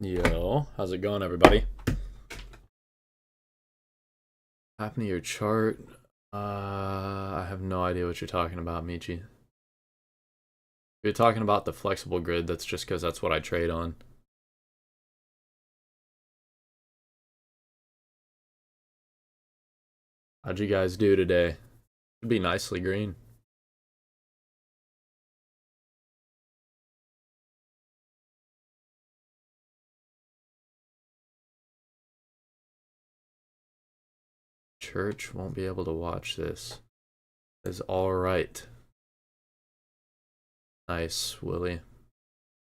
Yo, how's it going, everybody? Happened to your chart? I have no idea what you're talking about, Michi. If you're talking about the flexible grid, that's just because that's what I trade on. How'd you guys do today? Should be nicely green. Church won't be able to watch this. Is all right. Nice, Willie.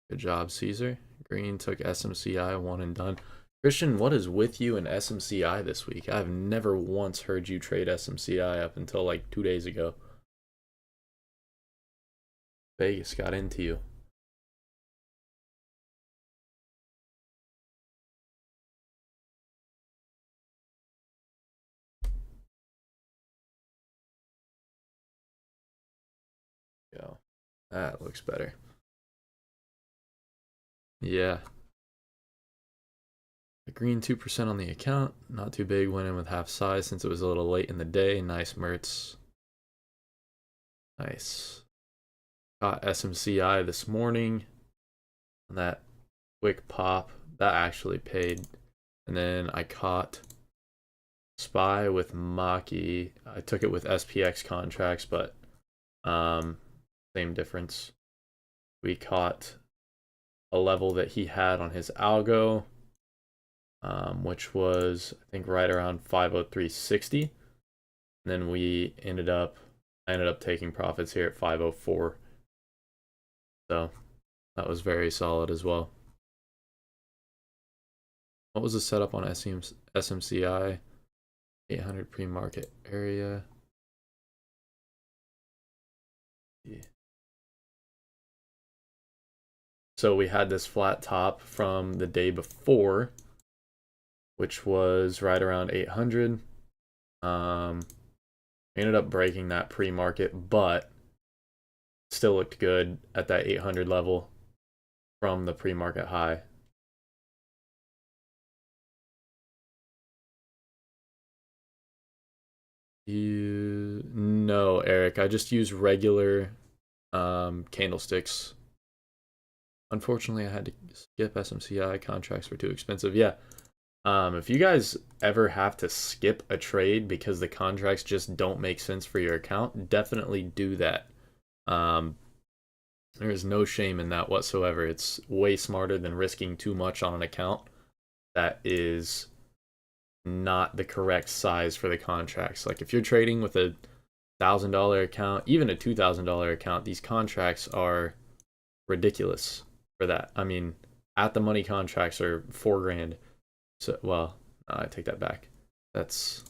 Good job, Caesar. Green took SMCI, one and done. Christian, what is with you in SMCI this week? I've never once heard you trade SMCI up until like 2 days ago. Vegas got into you. Go. That looks better. Yeah. The green 2% on the account. Not too big. Went in with half size since it was a little late in the day. Nice Mertz. Nice. Got SMCI this morning. On that quick pop. That actually paid. And then I caught SPY with Maki. I took it with SPX contracts, but same difference. We caught a level that he had on his algo, which was I think right around 503.60. And then I ended up taking profits here at 504. So that was very solid as well. What was the setup on SMCI? 800 pre-market area. Yeah. So we had this flat top from the day before, which was right around 800. Ended up breaking that pre-market, but still looked good at that 800 level from the pre-market high. No, Eric, I just use regular candlesticks. Unfortunately, I had to skip SMCI. Contracts were too expensive. Yeah. If you guys ever have to skip a trade because the contracts just don't make sense for your account, definitely do that. There is no shame in that whatsoever. It's way smarter than risking too much on an account that is not the correct size for the contracts. Like if you're trading with a $1,000 account, even a $2,000 account, these contracts are ridiculous for that. I mean, at the money contracts are 4 grand. So, well, I take that back. That's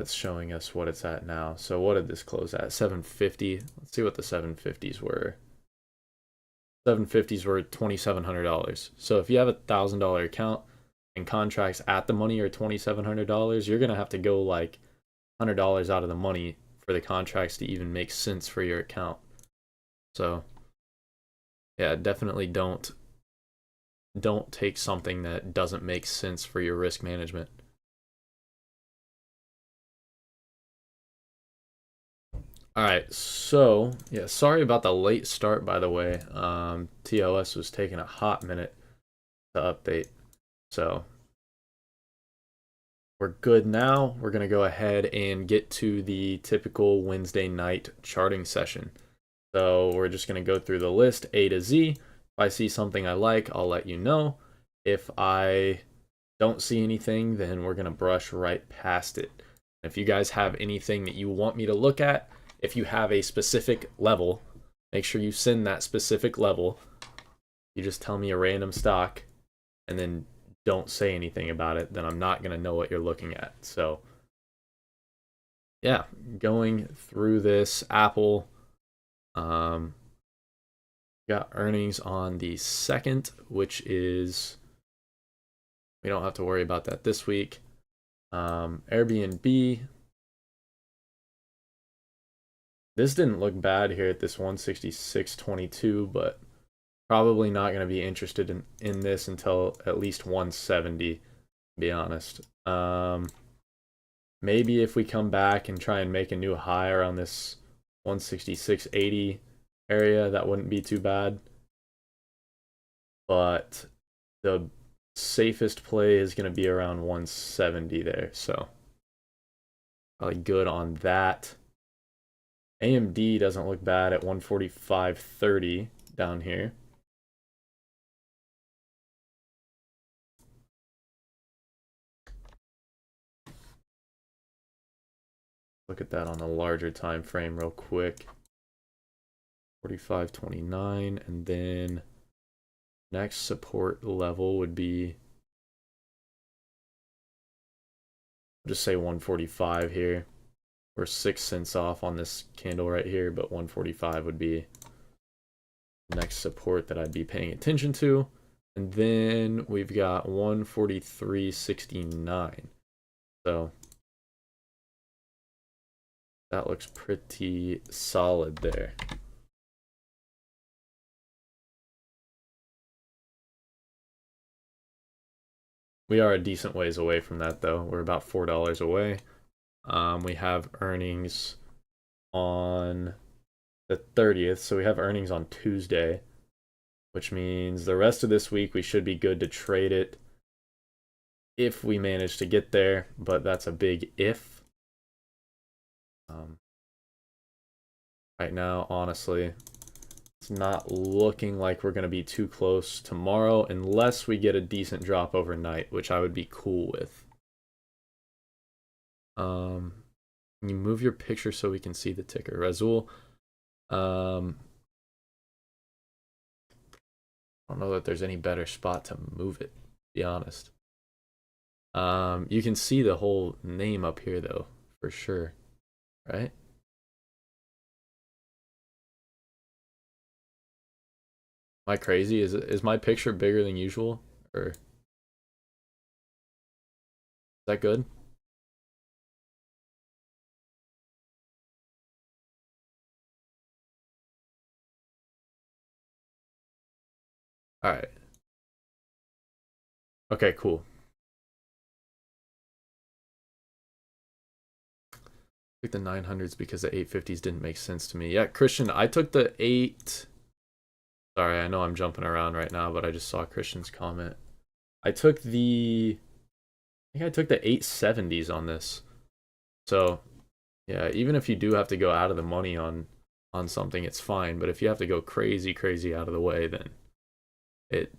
showing us what it's at now. So what did this close at? 750. Let's see what the 750s were. 750s were $2,700. So if you have $1,000 account and contracts at the money are $2,700, you're gonna have to go like $100 out of the money for the contracts to even make sense for your account. So yeah, definitely don't take something that doesn't make sense for your risk management. All right, so yeah, sorry about the late start, by the way. TLS was taking a hot minute to update, so we're good now. We're gonna go ahead and get to the typical Wednesday night charting session. So we're just gonna go through the list A to Z. If I see something I like, I'll let you know. If I don't see anything, then we're gonna brush right past it. If you guys have anything that you want me to look at, if you have a specific level, make sure you send that specific level. You just tell me a random stock and then don't say anything about it, then I'm not going to know what you're looking at. So yeah, going through this, Apple got earnings on the 2nd, which is, we don't have to worry about that this week. Airbnb, this didn't look bad here at this 166.22, but Probably not going to be interested in this until at least 170, to be honest. Maybe if we come back and try and make a new high around this 166.80 area, that wouldn't be too bad. But the safest play is going to be around 170 there, so probably good on that. AMD doesn't look bad at 145.30 down here. Look at that on a larger time frame real quick. 45.29, and then next support level would be, just say 145 here. We're 6 cents off on this candle right here, but 145 would be the next support that I'd be paying attention to. And then we've got 143.69. So that looks pretty solid there. We are a decent ways away from that, though. We're about $4 away. We have earnings on the 30th, so we have earnings on Tuesday, which means the rest of this week we should be good to trade it if we manage to get there, but that's a big if. Right now, honestly, it's not looking like we're going to be too close tomorrow unless we get a decent drop overnight, which I would be cool with. Can you move your picture so we can see the ticker? Razul, I don't know that there's any better spot to move it, to be honest. You can see the whole name up here, though, for sure, right? Am I crazy? Is my picture bigger than usual? Or is that good? All right. Okay, cool. I took the 900s because the 850s didn't make sense to me. Yeah, Christian, I took the 8. Sorry, I know I'm jumping around right now, but I just saw Christian's comment. I think I took the 870s on this. So, yeah, even if you do have to go out of the money on something, it's fine. But if you have to go crazy out of the way, then it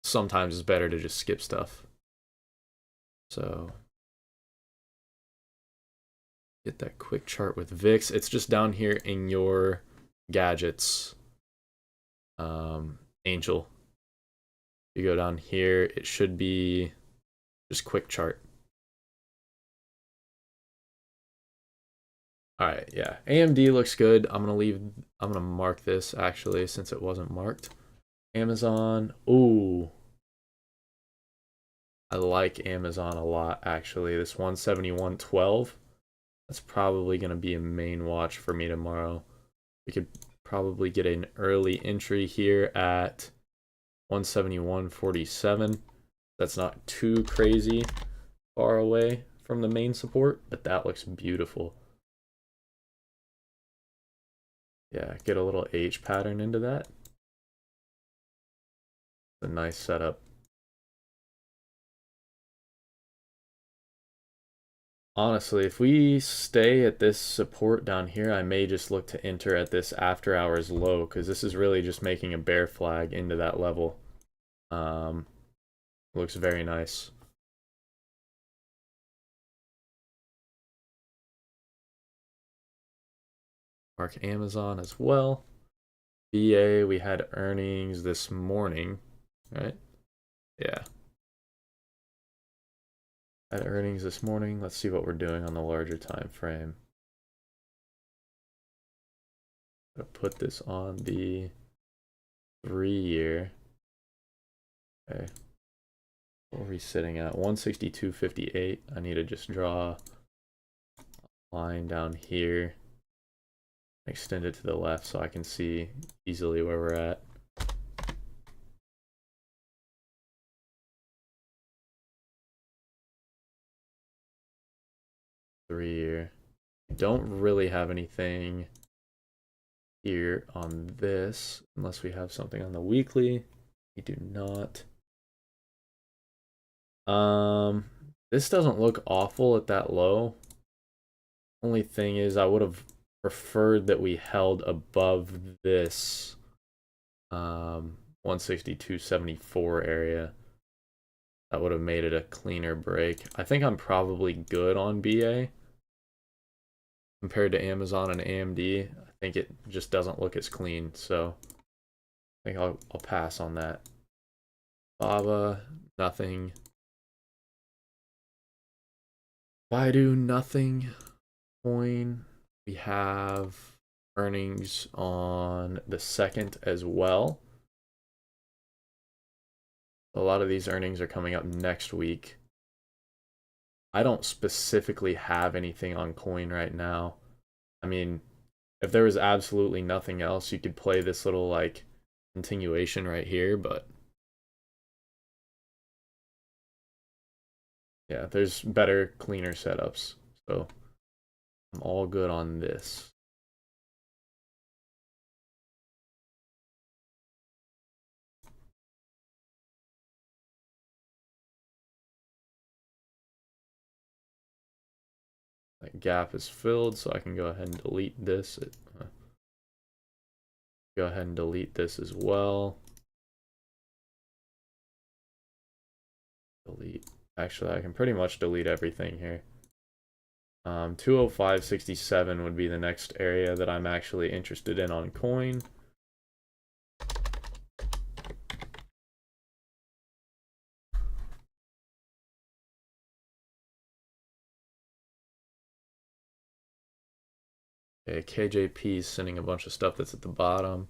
sometimes is better to just skip stuff. So, get that quick chart with VIX. It's just down here in your gadgets. Angel. You go down here, it should be just quick chart. All right, yeah. AMD looks good. I'm gonna mark this actually since it wasn't marked. Amazon. Ooh. I like Amazon a lot actually. This 171.12. That's probably gonna be a main watch for me tomorrow. We could probably get an early entry here at 171.47. That's not too crazy far away from the main support, but that looks beautiful. Yeah, get a little H pattern into that. It's a nice setup. Honestly, if we stay at this support down here, I may just look to enter at this after hours low, because this is really just making a bear flag into that level. Looks very nice. Mark Amazon as well. BA, we had earnings this morning, right? Yeah. Had earnings this morning. Let's see what we're doing on the larger time frame. I'm gonna put this on the 3-year. Okay. What are we sitting at? 162.58. I need to just draw a line down here. Extend it to the left so I can see easily where we're at. don't really have anything here on this, unless we have something on the weekly. We do not. This doesn't look awful at that low. Only thing is I would have preferred that we held above this 162.74 area. That would have made it a cleaner break. I think I'm probably good on BA compared to Amazon and AMD. I think it just doesn't look as clean, so I think I'll pass on that. Baba, nothing. Baidu, nothing. Coin, we have earnings on the 2nd as well. A lot of these earnings are coming up next week. I don't specifically have anything on Coin right now. I mean, if there was absolutely nothing else, you could play this little like continuation right here, but yeah, there's better, cleaner setups. So I'm all good on this. That gap is filled, so I can go ahead and delete this. Go ahead and delete this as well. Delete. Actually, I can pretty much delete everything here. 205.67 would be the next area that I'm actually interested in on Coin. Okay, KJP is sending a bunch of stuff that's at the bottom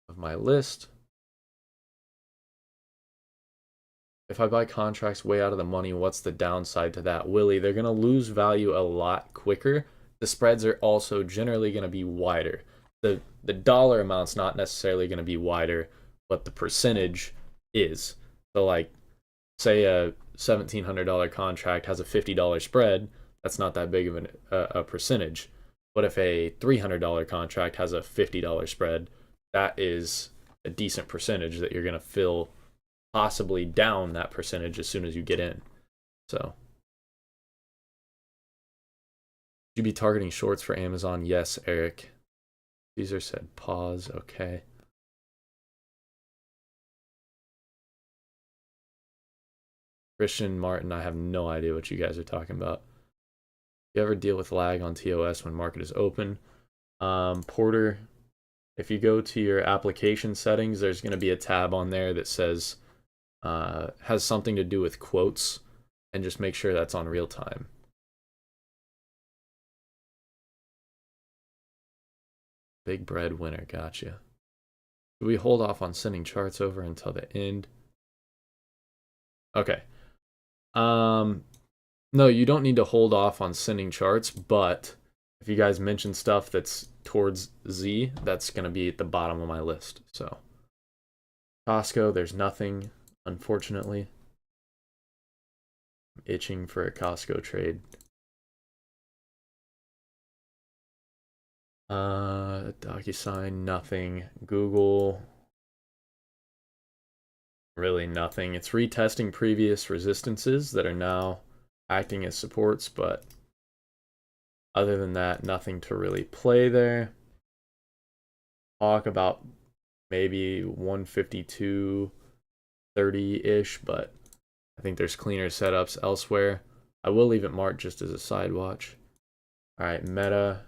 of my list. If I buy contracts way out of the money, what's the downside to that? Willie, they're going to lose value a lot quicker. The spreads are also generally going to be wider. The dollar amount's not necessarily going to be wider, but the percentage is. So like, say a $1,700 contract has a $50 spread, that's not that big of a percentage. But if a $300 contract has a $50 spread, that is a decent percentage that you're going to fill possibly down that percentage as soon as you get in. So, you be targeting shorts for Amazon? Yes, Eric. Caesar said pause. Okay. Christian Martin, I have no idea what you guys are talking about. You ever deal with lag on TOS when market is open? Porter, if you go to your application settings, there's going to be a tab on there that says has something to do with quotes, and just make sure that's on real time. Big breadwinner, gotcha. Do we hold off on sending charts over until the end? Okay. No, you don't need to hold off on sending charts, but if you guys mention stuff that's towards Z, that's going to be at the bottom of my list. So, Costco, there's nothing, unfortunately. I'm itching for a Costco trade. DocuSign, nothing. Google, really nothing. It's retesting previous resistances that are now acting as supports, but other than that, nothing to really play there. Talk about maybe 152.30-ish, but I think there's cleaner setups elsewhere. I will leave it marked just as a side watch. All right, Meta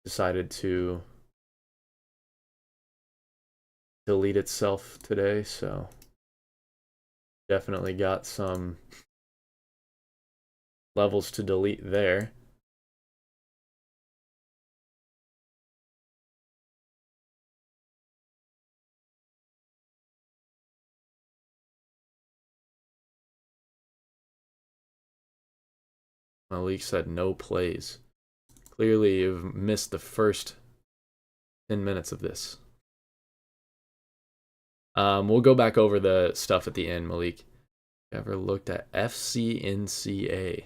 decided to delete itself today, so definitely got some levels to delete there. Malik said no plays. Clearly, you've missed the first 10 minutes of this. We'll go back over the stuff at the end, Malik. Ever looked at FCNCA?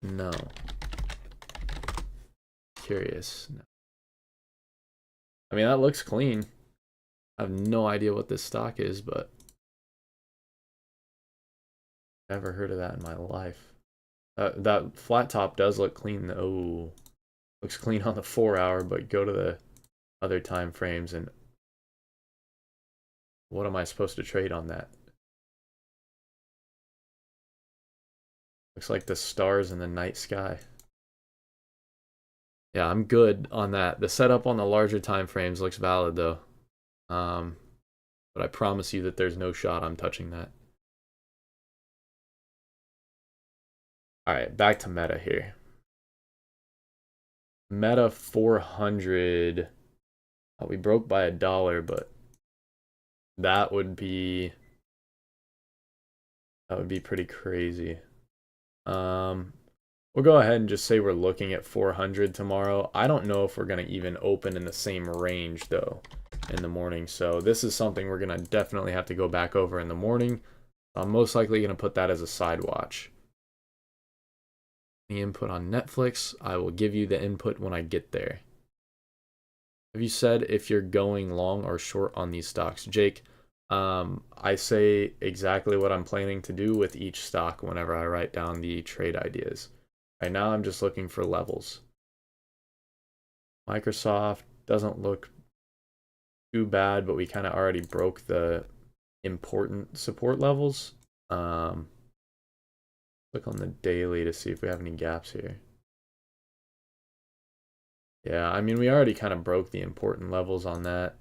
No. curious. I mean, that looks clean. I have no idea what this stock is, but never heard of that in my life. That flat top does look clean. Oh, looks clean on the 4-hour, but go to the other time frames and what am I supposed to trade on that? Looks like the stars in the night sky. Yeah, I'm good on that. The setup on the larger time frames looks valid though. But I promise you that there's no shot I'm touching that. All right, back to Meta here. Meta 400. We broke by $1, but that would be pretty crazy. We'll go ahead and just say we're looking at 400 tomorrow. I don't know if we're going to even open in the same range, though, in the morning. So this is something we're going to definitely have to go back over in the morning. I'm most likely going to put that as a side watch. The input on Netflix, I will give you the input when I get there. Have you said if you're going long or short on these stocks? Jake, I say exactly what I'm planning to do with each stock whenever I write down the trade ideas. Right now, I'm just looking for levels. Microsoft doesn't look too bad, but we kind of already broke the important support levels. Look on the daily to see if we have any gaps here. Yeah, I mean, we already kind of broke the important levels on that.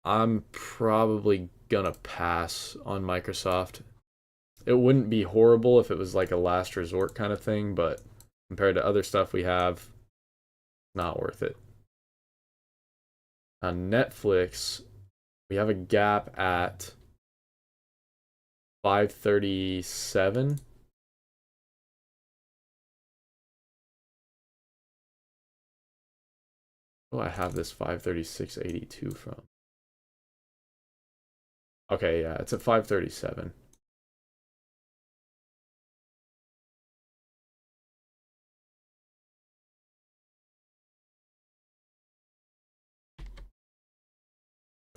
I'm probably gonna pass on Microsoft. It wouldn't be horrible if it was like a last resort kind of thing, but compared to other stuff we have, not worth it. On Netflix, we have a gap at 537. Oh, I have this 536.82 from. Okay, yeah, it's at 537.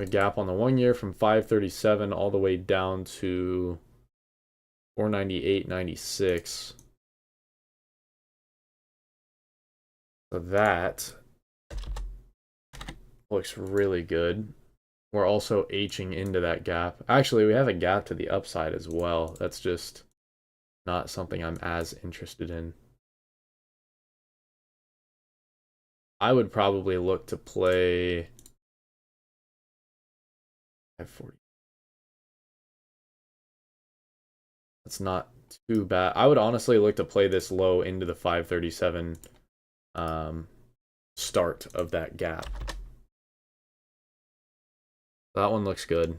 A gap on the 1 year from 537 all the way down to 498.96. So that looks really good. We're also Hing into that gap. Actually, we have a gap to the upside as well. That's just not something I'm as interested in. I would probably look to play 540. That's not too bad. I would honestly look to play this low into the 537 start of that gap. That one looks good.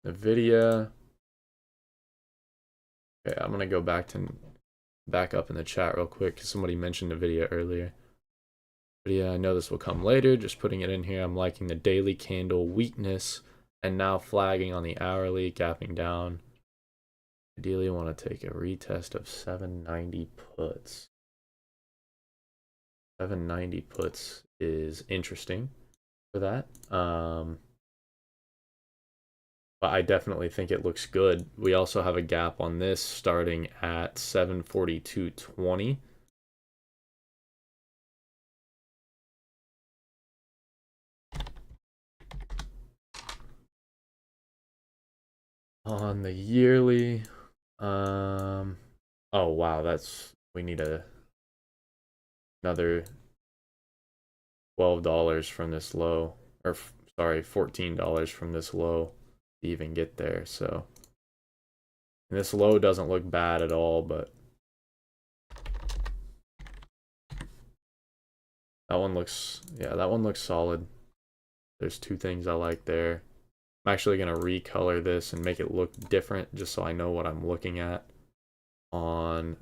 NVIDIA. Okay, I'm gonna go back up in the chat real quick because somebody mentioned NVIDIA earlier. But yeah, I know this will come later. Just putting it in here. I'm liking the daily candle weakness and now flagging on the hourly, gapping down. Ideally, want to take a retest of 790 puts. 790 puts is interesting for that. But I definitely think it looks good. We also have a gap on this starting at 742.20. On the yearly, oh wow, we need another $12 from this low, or sorry, $14 from this low to even get there. So and this low doesn't look bad at all, but that one looks solid. There's two things I like there. I'm actually going to recolor this and make it look different just so I know what I'm looking at on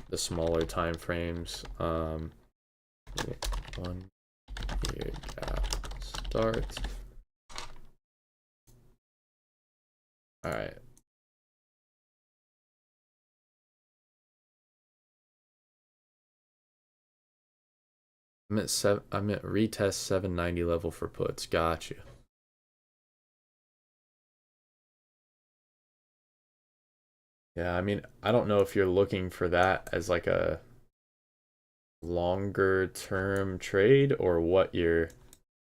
the smaller time frames. 1 year gap start. All right. I'm at retest 790 level for puts. Gotcha. Yeah, I mean, I don't know if you're looking for that as like a longer term trade or what you're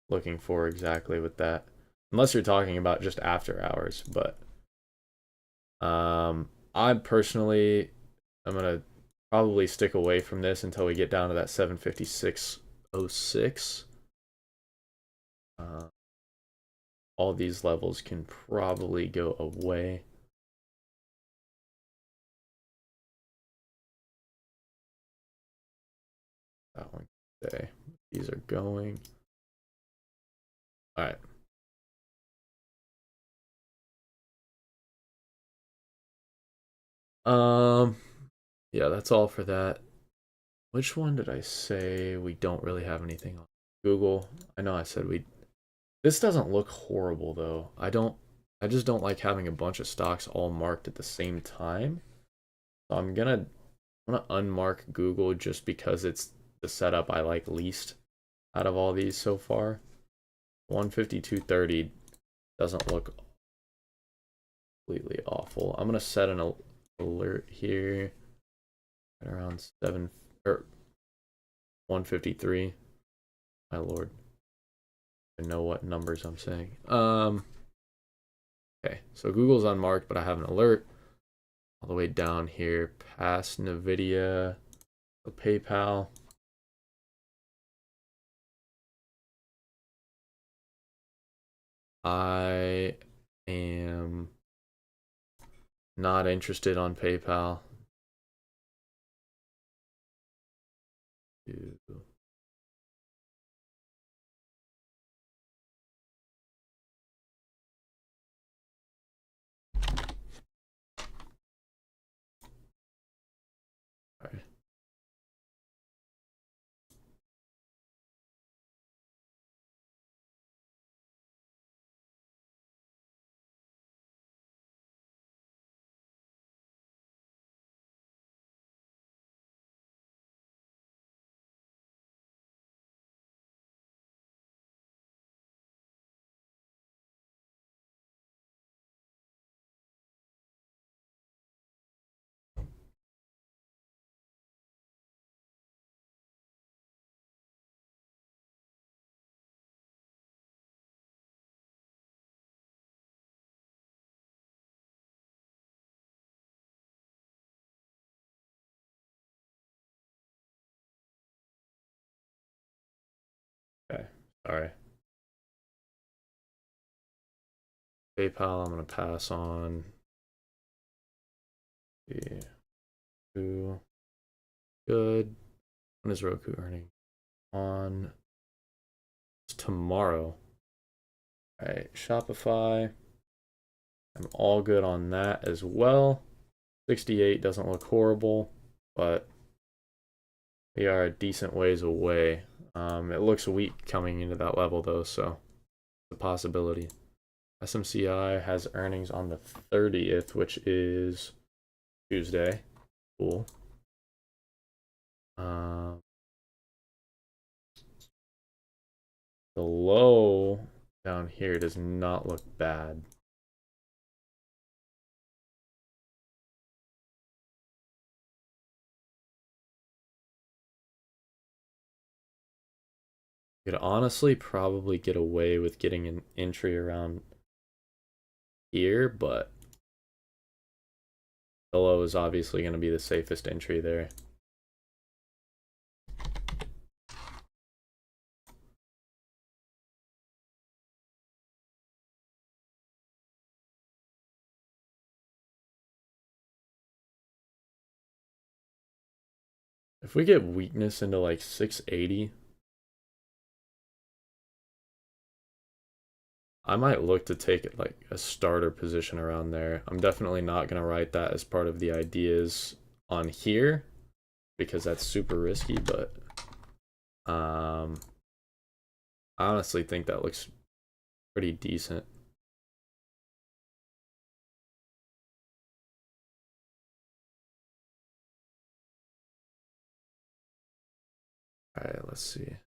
looking for exactly with that. Unless you're talking about just after hours, but I personally I'm gonna probably stick away from this until we get down to that 756.06. All these levels can probably go away. That one today. These are going. All right. Yeah, that's all for that. Which one did I say we don't really have anything on? Google. I know I said we. This doesn't look horrible though. I just don't like having a bunch of stocks all marked at the same time. So I'm gonna unmark Google just because it's the setup I like least out of all these so far. 152.30 doesn't look completely awful. I'm gonna set an alert here at around 7 or 153. My lord, I know what numbers I'm saying. Okay, so Google's unmarked, but I have an alert all the way down here past Nvidia, so PayPal. I am not interested on PayPal. Sorry. Okay, sorry. PayPal, I'm gonna pass on. Yeah. Good. When is Roku earning? On tomorrow. All right, Shopify. I'm all good on that as well. 68 doesn't look horrible, but we are a decent ways away. It looks weak coming into that level though, so it's a possibility. SMCI has earnings on the 30th, which is Tuesday. Cool. The low down here does not look bad. You could honestly probably get away with getting an entry around here, but the low is obviously going to be the safest entry there. If we get weakness into like 680, I might look to take it like a starter position around there. I'm definitely not going to write that as part of the ideas on here because that's super risky, but I honestly think that looks pretty decent. Alright, let's see.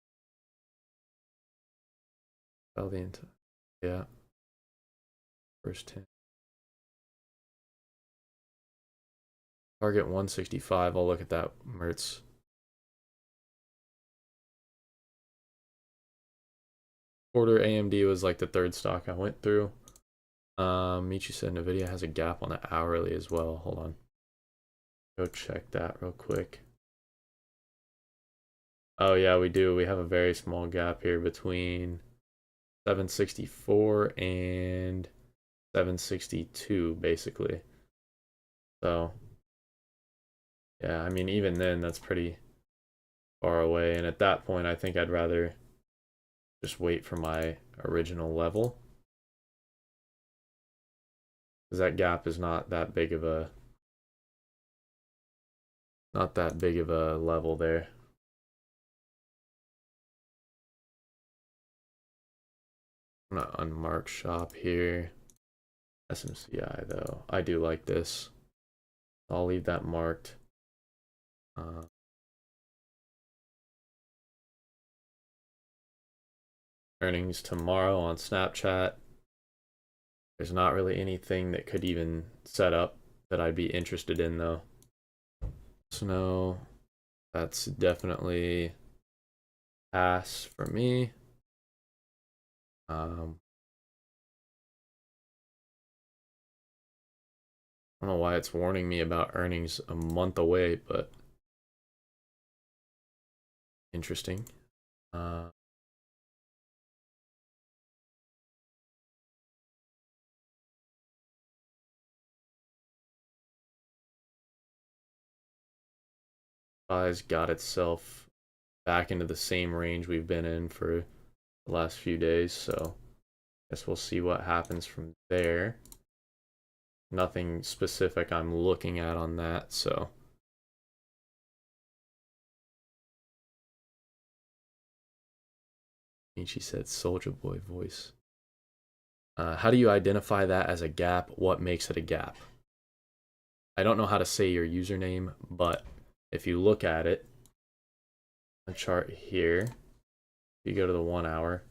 Sell the entire, yeah. First 10. Target 165. I'll look at that, Mertz. Quarter AMD was like the third stock I went through. Michi said Nvidia has a gap on the hourly as well. Hold on. Go check that real quick. Oh yeah, we do. We have a very small gap here between 764 and 762 basically. So yeah, I mean even then that's pretty far away, and at that point I think I'd rather just wait for my original level, because that gap is not that big of a level there. I'm gonna unmark shop here. SMCI though, I do like this. I'll leave that marked. Earnings tomorrow on Snapchat. There's not really anything that could even set up that I'd be interested in though. Snow, that's definitely pass for me. I don't know why it's warning me about earnings a month away, but interesting. Has got itself back into the same range we've been in for the last few days, so I guess we'll see what happens from there. Nothing specific I'm looking at on that, so she said Soldier Boy voice. How do you identify that as a gap? What makes it a gap? I don't know how to say your username, but if you look at it, the chart here, you go to the 1 hour,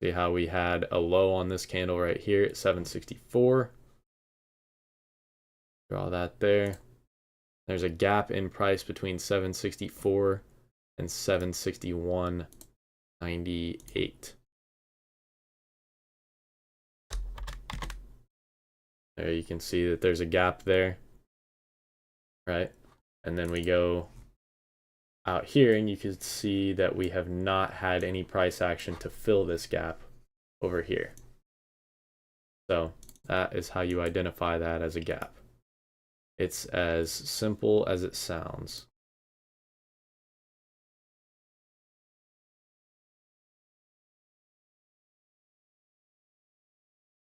see how we had a low on this candle right here at 764. Draw that there. There's a gap in price between 764 and 761.98. There you can see that there's a gap there, right? And then we go out here and you can see that we have not had any price action to fill this gap over here. So that is how you identify that as a gap. It's as simple as it sounds.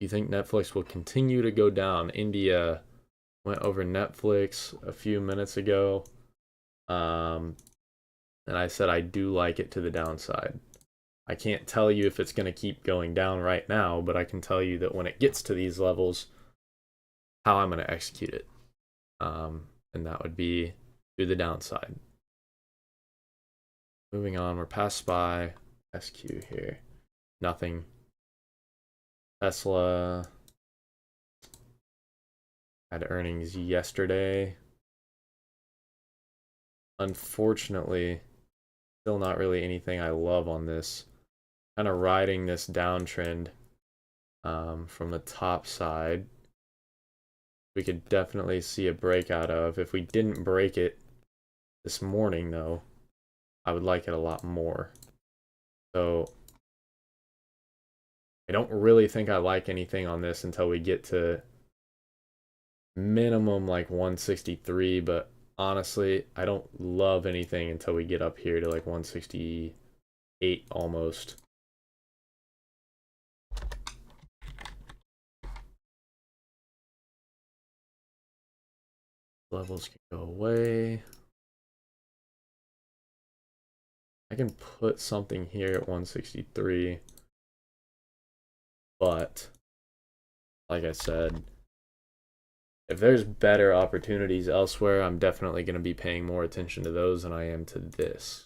You think Netflix will continue to go down? India went over Netflix a few minutes ago. And I said I do like it to the downside. I can't tell you if it's going to keep going down right now, but I can tell you that when it gets to these levels, how I'm going to execute it. And that would be to the downside. Moving on, we're past SPY, SQ here. Nothing. Tesla had earnings yesterday. Unfortunately, still not really anything I love on this. Kind of riding this downtrend from the top side. We could definitely see a breakout of. If we didn't break it this morning, though, I would like it a lot more. So I don't really think I like anything on this until we get to minimum like 163, but honestly, I don't love anything until we get up here to like 168 almost. Levels can go away. I can put something here at 163, but like I said, if there's better opportunities elsewhere, I'm definitely going to be paying more attention to those than I am to this.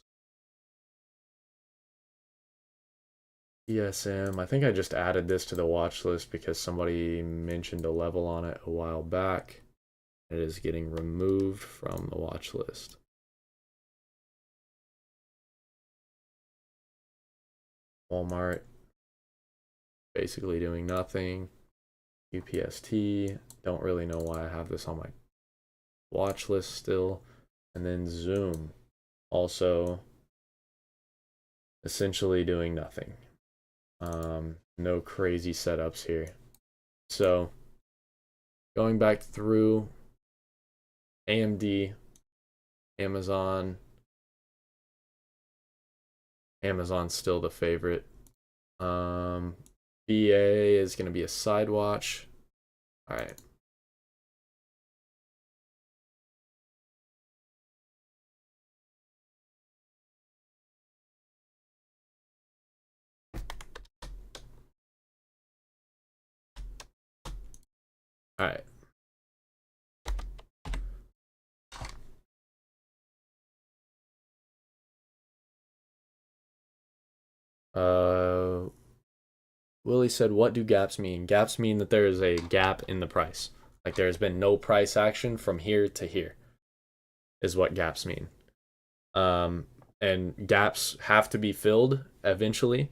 ESM, I think I just added this to the watch list because somebody mentioned a level on it a while back. It is getting removed from the watch list. Walmart, basically doing nothing. UPST, don't really know why I have this on my watch list still. And then Zoom, also essentially doing nothing. No crazy setups here. So going back through AMD, Amazon's still the favorite. BA is going to be a side watch. All right. All right. Willie said, what do gaps mean? Gaps mean that there is a gap in the price. Like there has been no price action from here to here, is what gaps mean. And gaps have to be filled eventually.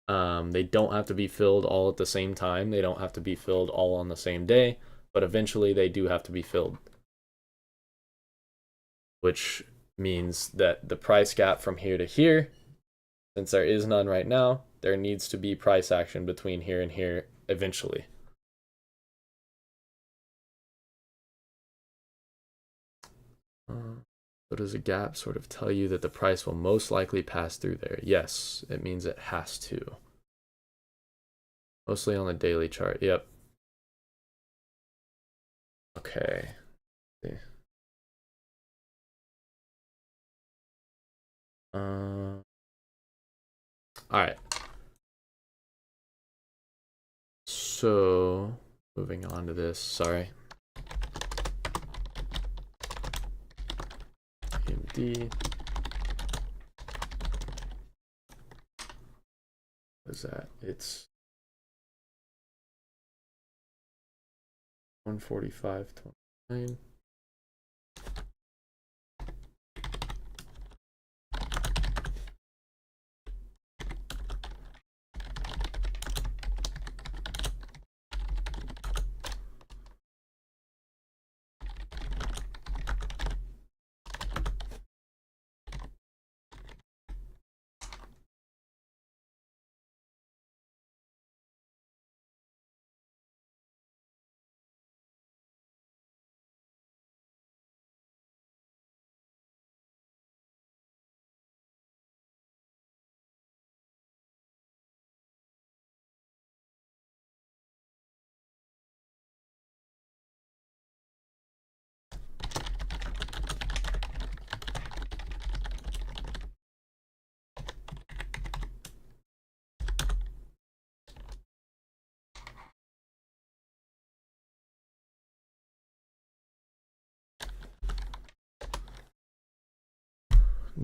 They don't have to be filled all at the same time. They don't have to be filled all on the same day, but eventually they do have to be filled. Which means that the price gap from here to here, since there is none right now, there needs to be price action between here and here eventually. So does a gap sort of tell you that the price will most likely pass through there? Yes, it means it has to. Mostly on the daily chart. Yep. Okay. All right. So moving on to this. Sorry. AMD. What is that? It's 145.29.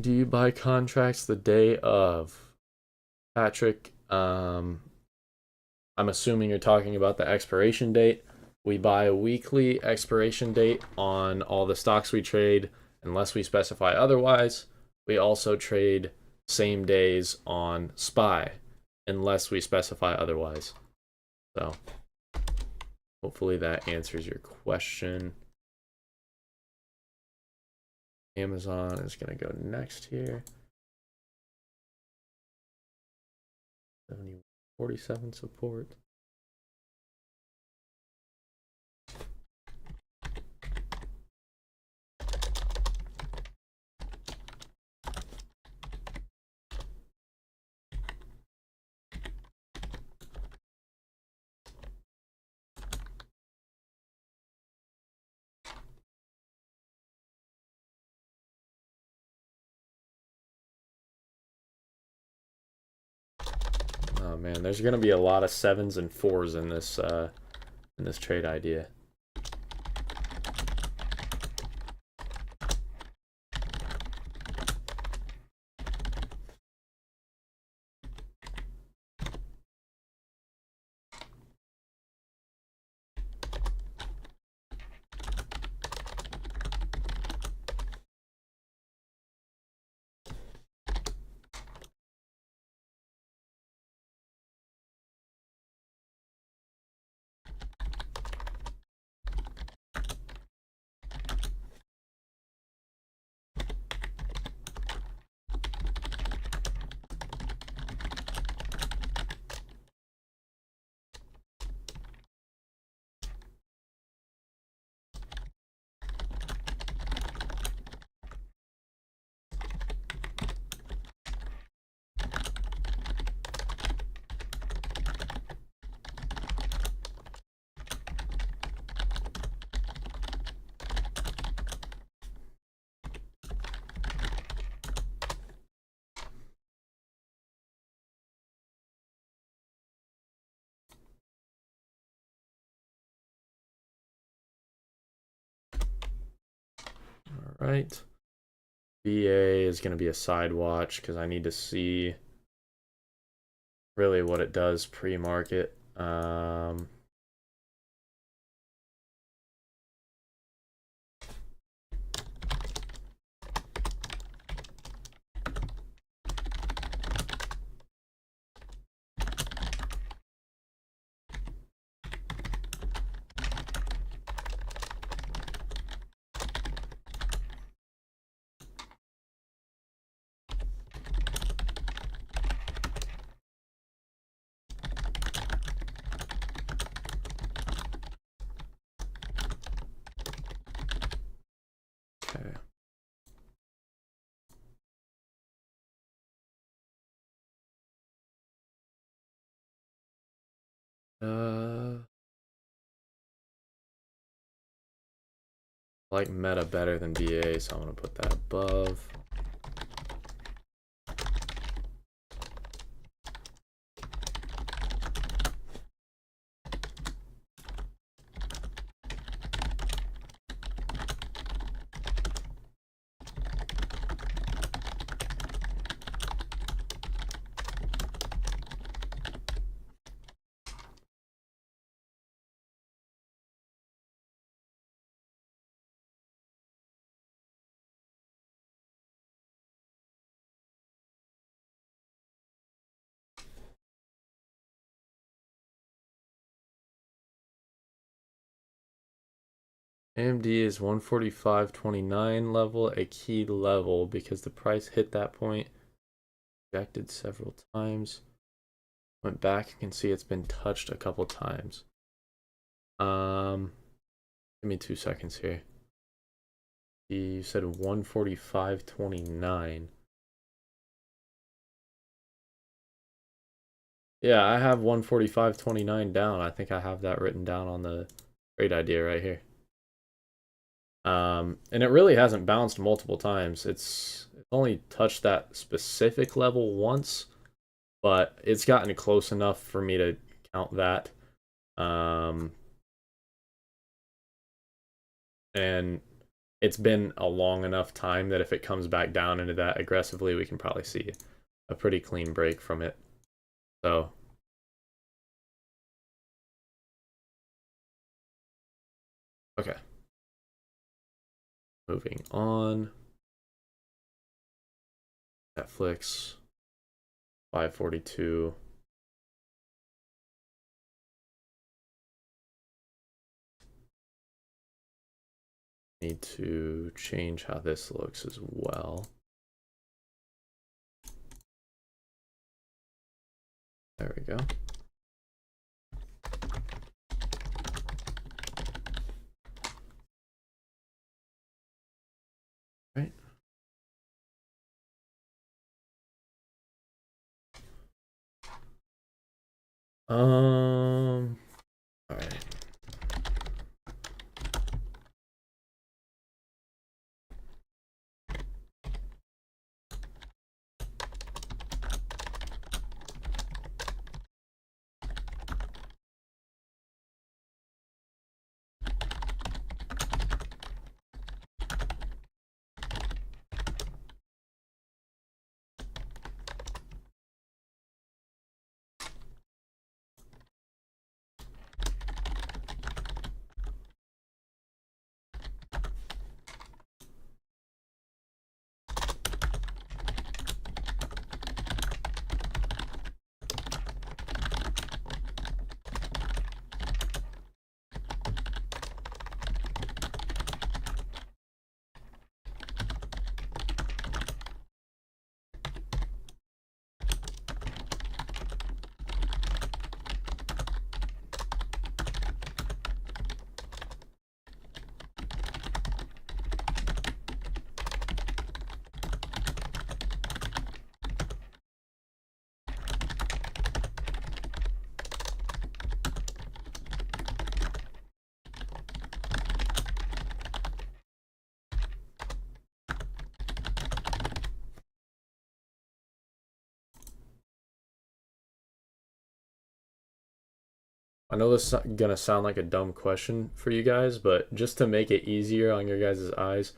Do you buy contracts the day of? Patrick, I'm assuming you're talking about the expiration date. We buy a weekly expiration date on all the stocks we trade, unless we specify otherwise. We also trade same days on SPY, unless we specify otherwise. So, hopefully that answers your question. Amazon is going to go next here. 47 support. Oh man, there's gonna be a lot of 7s and 4s in this trade idea. right. BA is going to be a side watch because I need to see really what it does pre-market. Okay. I like meta better than BA, so I'm gonna put that above. AMD is 145.29 level, a key level because the price hit that point, rejected several times, went back. You can see it's been touched a couple times. Give me 2 seconds here. You said 145.29. Yeah, I have 145.29 down. I think I have that written down on the trade idea right here. And it really hasn't bounced multiple times. It's only touched that specific level once, but it's gotten close enough for me to count that. And it's been a long enough time that if it comes back down into that aggressively, we can probably see a pretty clean break from it. So okay. Moving on. Netflix 542. Need to change how this looks as well. There we go. Right. All right. I know this is gonna sound like a dumb question for you guys, but just to make it easier on your guys' eyes,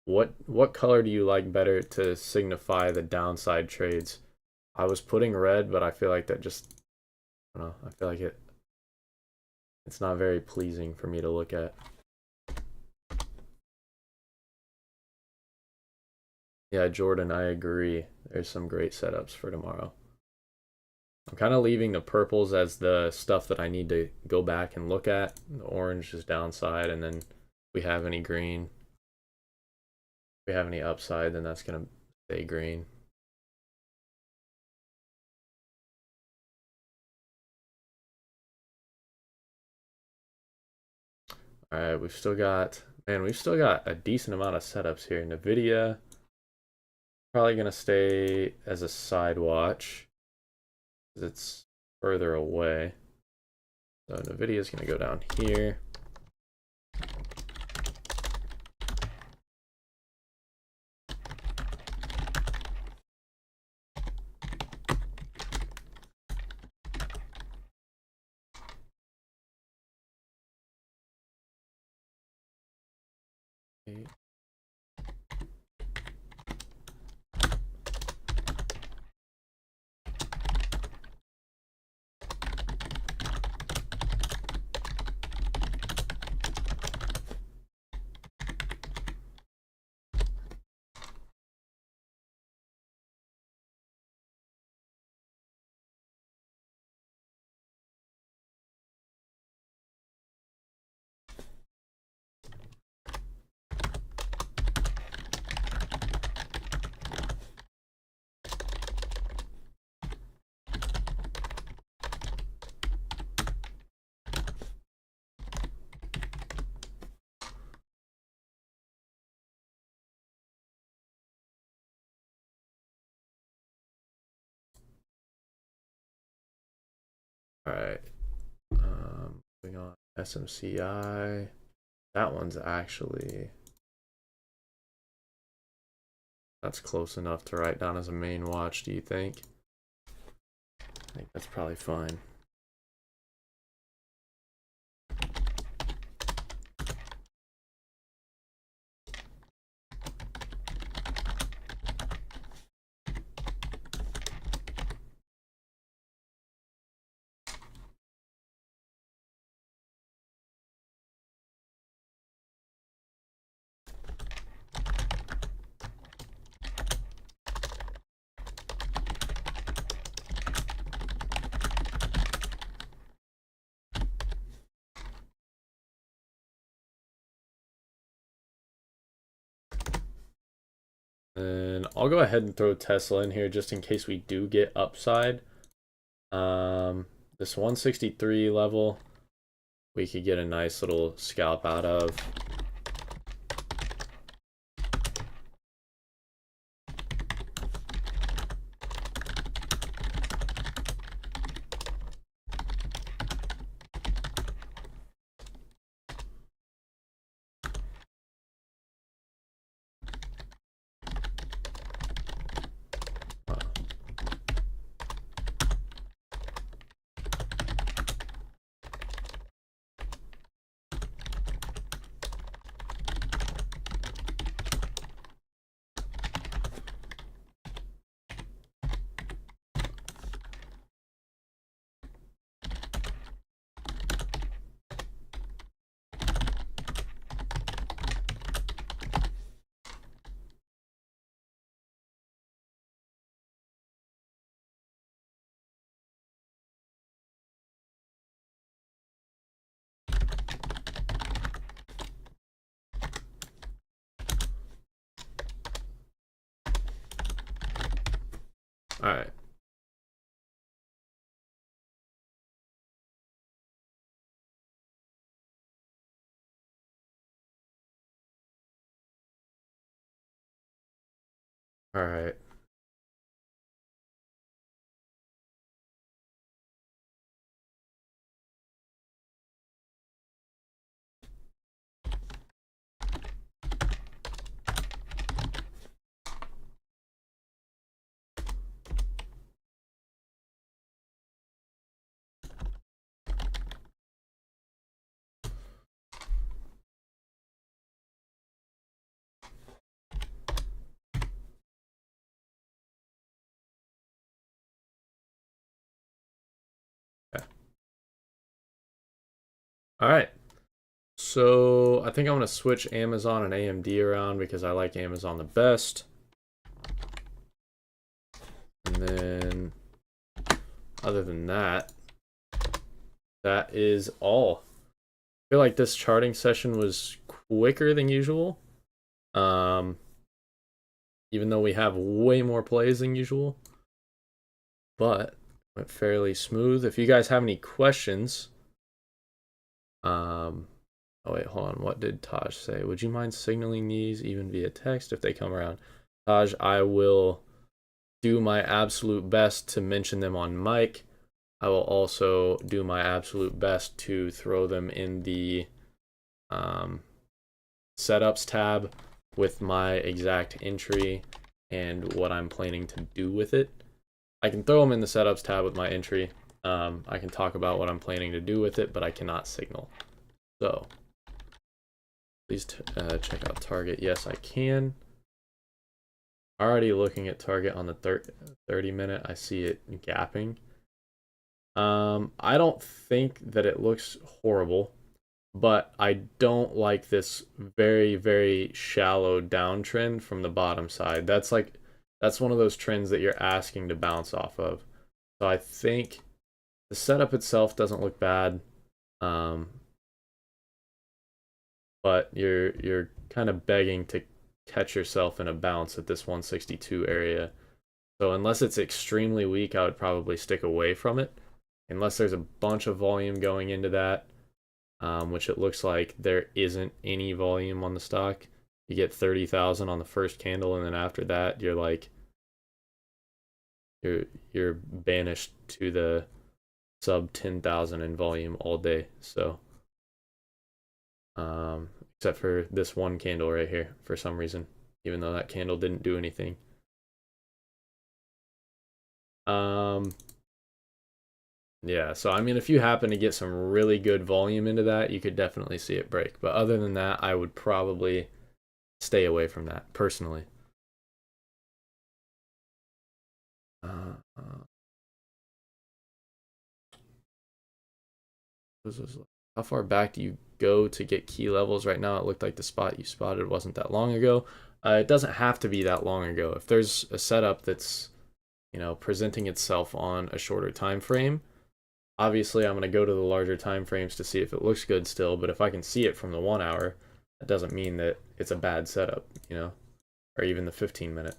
what color do you like better to signify the downside trades? I was putting red, but I feel like that just, I don't know, I feel like it's not very pleasing for me to look at. Yeah, Jordan, I agree. There's some great setups for tomorrow. I'm kind of leaving the purples as the stuff that I need to go back and look at. The orange is downside, and then if we have any green, if we have any upside, then that's going to stay green. All right, we've still got, man, we've still got a decent amount of setups here. NVIDIA, probably going to stay as a side watch because it's further away. So NVIDIA is going to go down here. All right. Moving on. SMCI. That one's actually, that's close enough to write down as a main watch, do you think? I think that's probably fine. And I'll go ahead and throw Tesla in here just in case we do get upside. This 163 level, we could get a nice little scalp out of. All right. All right. All right. So I think I'm going to switch Amazon and AMD around because I like Amazon the best. And then other than that, that is all. I feel like this charting session was quicker than usual. Um, even though we have way more plays than usual. But went fairly smooth. If you guys have any questions, oh wait, hold on. What did Taj say? Would you mind signaling these even via text if they come around? Taj, I will do my absolute best to mention them on mic. I will also do my absolute best to throw them in the setups tab with my exact entry and what I'm planning to do with it. I can throw them in the setups tab with my entry. I can talk about what I'm planning to do with it, but I cannot signal. So please check out target. Yes, I can. Already looking at target on the 30 minute. I see it gapping. I don't think that it looks horrible, but I don't like this very, very shallow downtrend from the bottom side. That's one of those trends that you're asking to bounce off of. So I think the setup itself doesn't look bad, but you're kind of begging to catch yourself in a bounce at this 162 area. So unless it's extremely weak, I would probably stick away from it. Unless there's a bunch of volume going into that, which it looks like there isn't any volume on the stock. You get 30,000 on the first candle, and then after that, you're like, you're banished to the sub 10,000 in volume all day. So, except for this one candle right here, for some reason, even though that candle didn't do anything. Yeah, so I mean, if you happen to get some really good volume into that, you could definitely see it break. But other than that, I would probably stay away from that personally. How far back do you go to get key levels? Right now, it looked like the spot you spotted wasn't that long ago. It doesn't have to be that long ago. If there's a setup that's, presenting itself on a shorter time frame, obviously I'm going to go to the larger time frames to see if it looks good still. But if I can see it from the 1 hour, that doesn't mean that it's a bad setup, or even the 15-minute.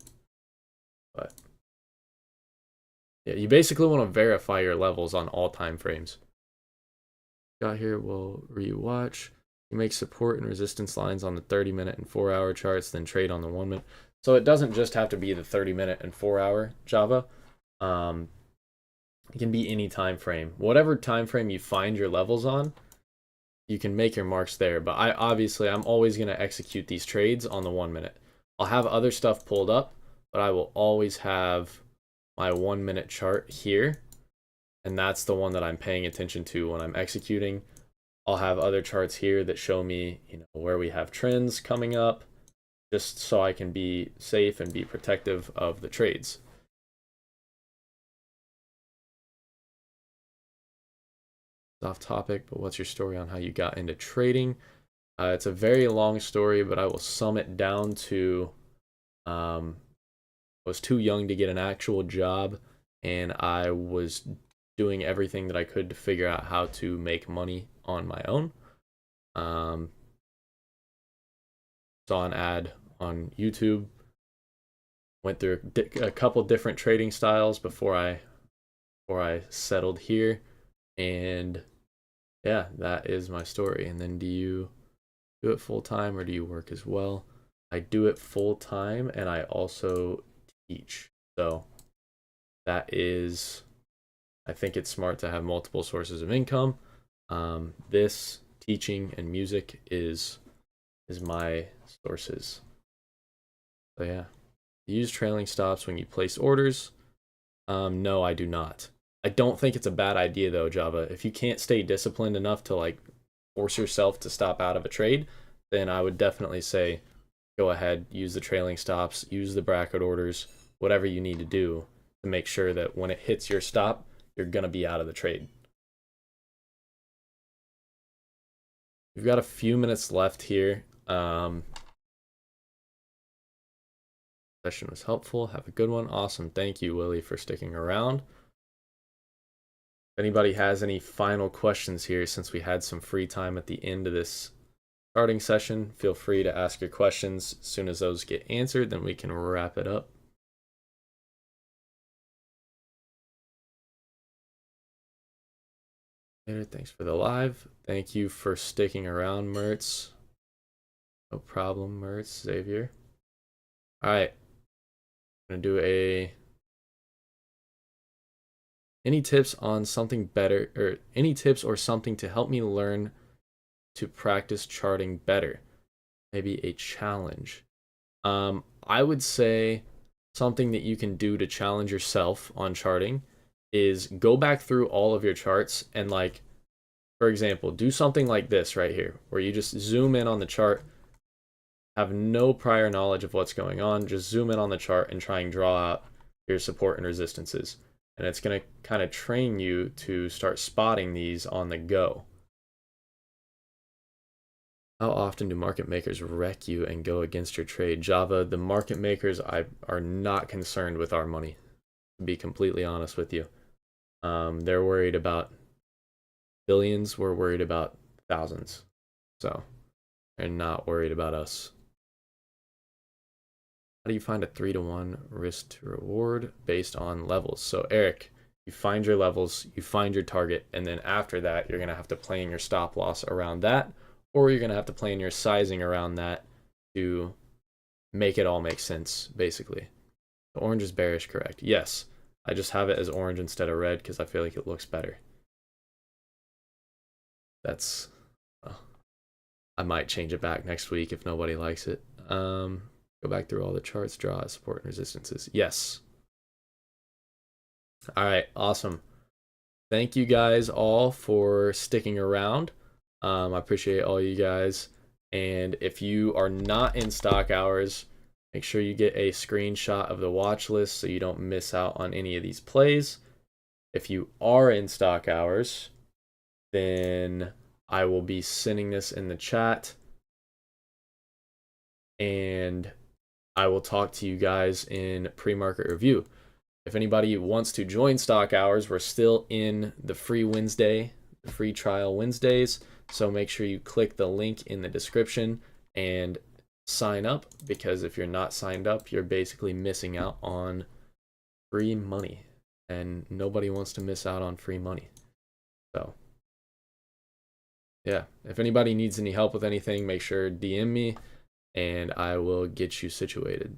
But yeah, you basically want to verify your levels on all time frames. Got here, we'll rewatch. You make support and resistance lines on the 30-minute and 4-hour charts, then trade on the 1 minute. So it doesn't just have to be the 30-minute and 4-hour Java. It can be any time frame. Whatever time frame you find your levels on, you can make your marks there. But I'm always going to execute these trades on the 1 minute. I'll have other stuff pulled up, but I will always have my 1 minute chart here. And that's the one that I'm paying attention to when I'm executing. I'll have other charts here that show me, where we have trends coming up, just so I can be safe and be protective of the trades. Off topic, but what's your story on how you got into trading? It's a very long story, but I will sum it down to I was too young to get an actual job, and I was doing everything that I could to figure out how to make money on my own. Saw an ad on YouTube, went through a couple different trading styles before I settled here, and yeah, that is my story. And then do you do it full time or do you work as well? I do it full time, and I also teach. So that is, I think it's smart to have multiple sources of income. This teaching and music is my sources. So yeah, use trailing stops when you place orders. No, I do not. I don't think it's a bad idea though, Java. If you can't stay disciplined enough to like force yourself to stop out of a trade, then I would definitely say go ahead, use the trailing stops, use the bracket orders, whatever you need to do to make sure that when it hits your stop, you're going to be out of the trade. we've got a few minutes left here. Session was helpful. Have a good one. Awesome. Thank you, Willie, for sticking around. If anybody has any final questions here, since we had some free time at the end of this starting session, feel free to ask your questions. As soon as those get answered, then we can wrap it up. Thanks for the live. Thank you for sticking around, Mertz. No problem, Mertz, Xavier. All right. I'm going to do any tips on something better, or any tips or something to help me learn to practice charting better? Maybe a challenge. I would say something that you can do to challenge yourself on charting is go back through all of your charts and, like, for example, do something like this right here, where you just zoom in on the chart, have no prior knowledge of what's going on, just zoom in on the chart and try and draw out your support and resistances. And it's going to kind of train you to start spotting these on the go. How often do market makers wreck you and go against your trade? Java, the market makers are not concerned with our money, to be completely honest with you. They're worried about billions, we're worried about thousands. So they're not worried about us. How do you find a 3-to-1 risk to reward based on levels? So Eric, you find your levels, you find your target, and then after that, you're going to have to plan your stop loss around that, or you're going to have to plan your sizing around that to make it all make sense, basically. The orange is bearish, correct? Yes. I just have it as orange instead of red because I feel like it looks better. That's... I might change it back next week if nobody likes it. Go back through all the charts, draw support and resistances. Yes. All right, awesome. Thank you guys all for sticking around. I appreciate all you guys. And if you are not in stock hours, make sure you get a screenshot of the watch list so you don't miss out on any of these plays. If you are in stock hours, then I will be sending this in the chat. And I will talk to you guys in pre-market review. If anybody wants to join stock hours, we're still in the free Wednesday, the free trial Wednesdays. So make sure you click the link in the description and sign up, because if you're not signed up, you're basically missing out on free money, and nobody wants to miss out on free money. So yeah, if anybody needs any help with anything, make sure DM me and I will get you situated.